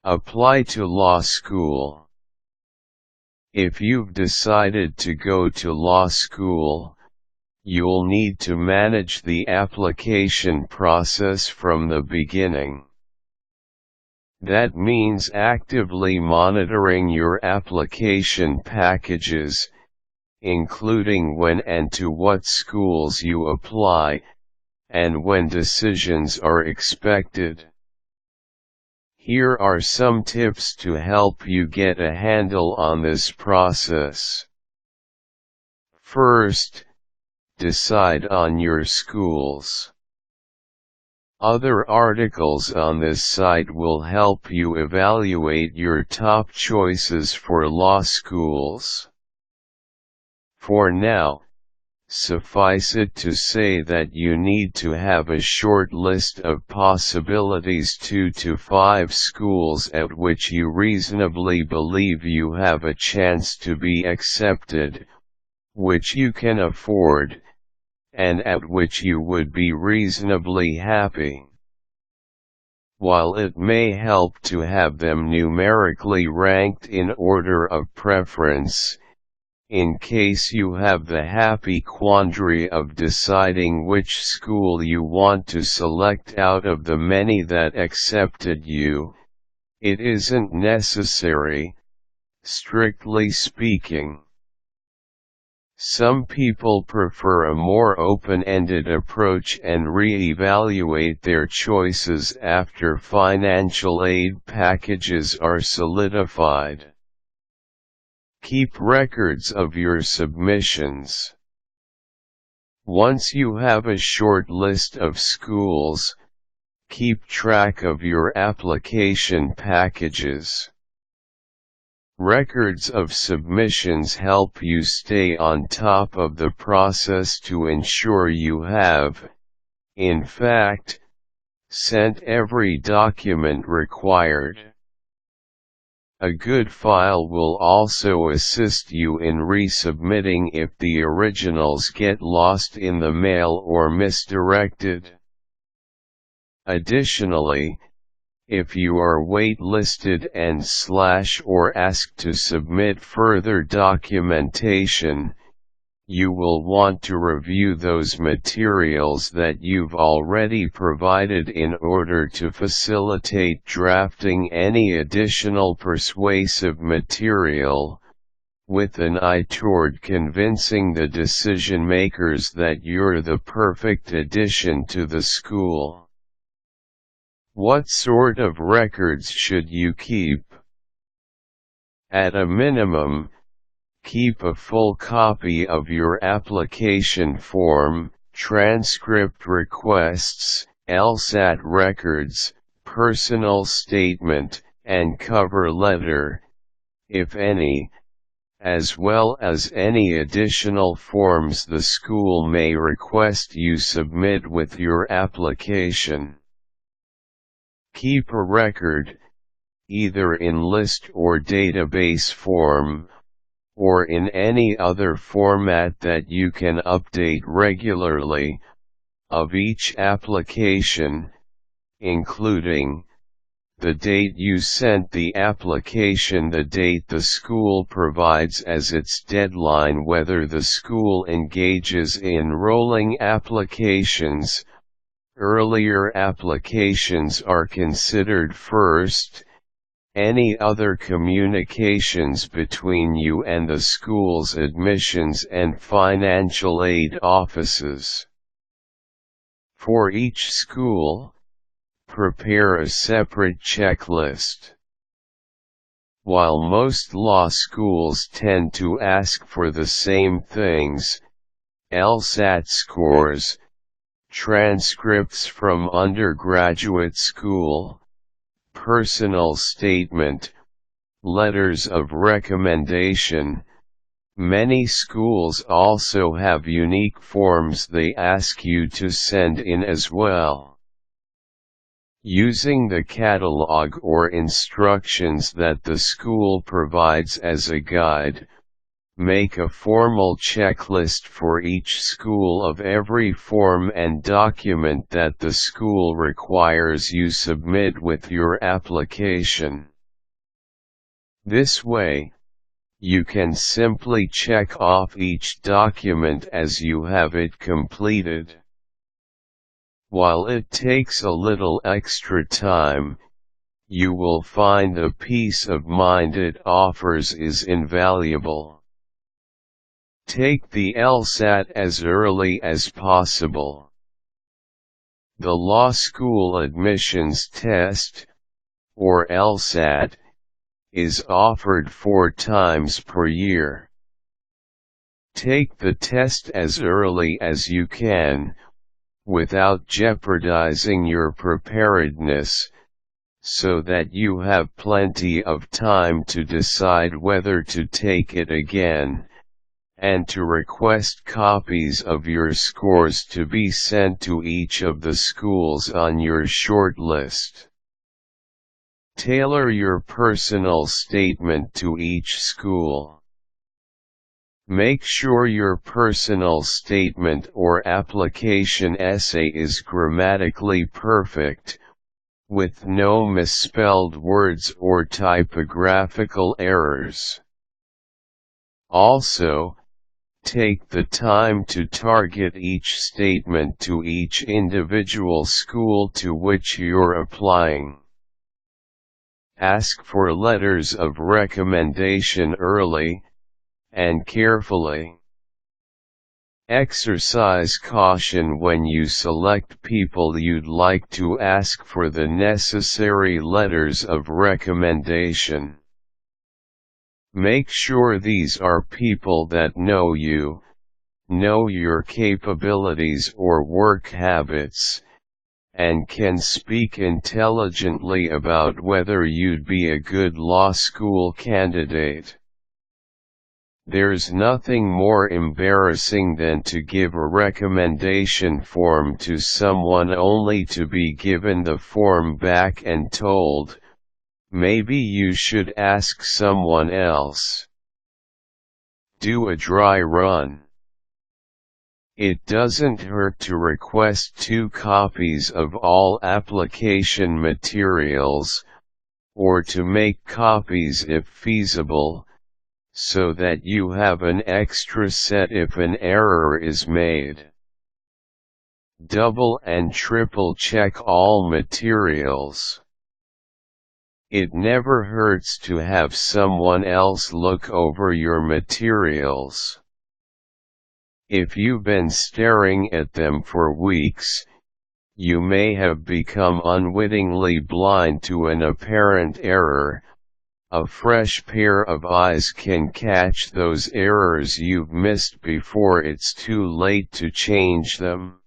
Apply to law school. If you've decided to go to law school, you'll need to manage the application process from the beginning. That means actively monitoring your application packages, including when and to what schools you apply, and when decisions are expected. Here are some tips to help you get a handle on this process. First, decide on your schools. Other articles on this site will help you evaluate your top choices for law schools. For now, suffice it to say that you need to have a short list of possibilities, 2 to 5 schools at which you reasonably believe you have a chance to be accepted, which you can afford, and at which you would be reasonably happy. While it may help to have them numerically ranked in order of preference, in case you have the happy quandary of deciding which school you want to select out of the many that accepted you, it isn't necessary, strictly speaking. Some people prefer a more open-ended approach and reevaluate their choices after financial aid packages are solidified. Keep records of your submissions. Once you have a short list of schools, keep track of your application packages. Records of submissions help you stay on top of the process to ensure you have, in fact, sent every document required. A good file will also assist you in resubmitting if the originals get lost in the mail or misdirected. Additionally, if you are waitlisted and/or asked to submit further documentation, you will want to review those materials that you've already provided in order to facilitate drafting any additional persuasive material, with an eye toward convincing the decision makers that you're the perfect addition to the school. What sort of records should you keep? At a minimum, keep a full copy of your application form, transcript requests, LSAT records, personal statement, and cover letter, if any, as well as any additional forms the school may request you submit with your application. Keep a record, either in list or database form, or in any other format that you can update regularly, of each application, including the date you sent the application, the date the school provides as its deadline, whether the school engages in rolling applications. Earlier applications are considered first. Any other communications between you and the school's admissions and financial aid offices. For each school, prepare a separate checklist. While most law schools tend to ask for the same things, LSAT scores, transcripts from undergraduate school, personal statement, letters of recommendation, many schools also have unique forms they ask you to send in as well. Using the catalog or instructions that the school provides as a guide, Make a formal checklist for each school of every form and document that the school requires you submit with your application. This way, you can simply check off each document as you have it completed. While it takes a little extra time, you will find the peace of mind it offers is invaluable. Take the LSAT as early as possible. The law school admissions test, or LSAT, is offered 4 times per year. Take the test as early as you can, without jeopardizing your preparedness, so that you have plenty of time to decide whether to take it again, and to request copies of your scores to be sent to each of the schools on your shortlist. Tailor your personal statement to each school. Make sure your personal statement or application essay is grammatically perfect, with no misspelled words or typographical errors. Also, take the time to target each statement to each individual school to which you're applying. Ask for letters of recommendation early, and carefully. Exercise caution when you select people you'd like to ask for the necessary letters of recommendation. Make sure these are people that know you, know your capabilities or work habits, and can speak intelligently about whether you'd be a good law school candidate. There's nothing more embarrassing than to give a recommendation form to someone only to be given the form back and told, "Maybe you should ask someone else." Do a dry run. It doesn't hurt to request 2 copies of all application materials, or to make copies if feasible, so that you have an extra set if an error is made. Double and triple check all materials. It never hurts to have someone else look over your materials. If you've been staring at them for weeks, you may have become unwittingly blind to an apparent error. A fresh pair of eyes can catch those errors you've missed before it's too late to change them.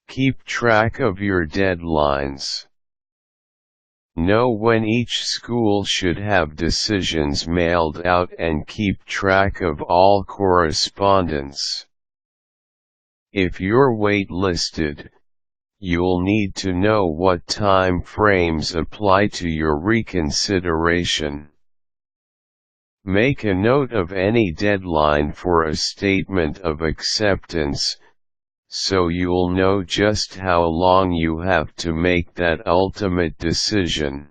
Keep track of your deadlines. Know when each school should have decisions mailed out and keep track of all correspondence. If you're waitlisted, you'll need to know what time frames apply to your reconsideration. Make a note of any deadline for a statement of acceptance, so you'll know just how long you have to make that ultimate decision.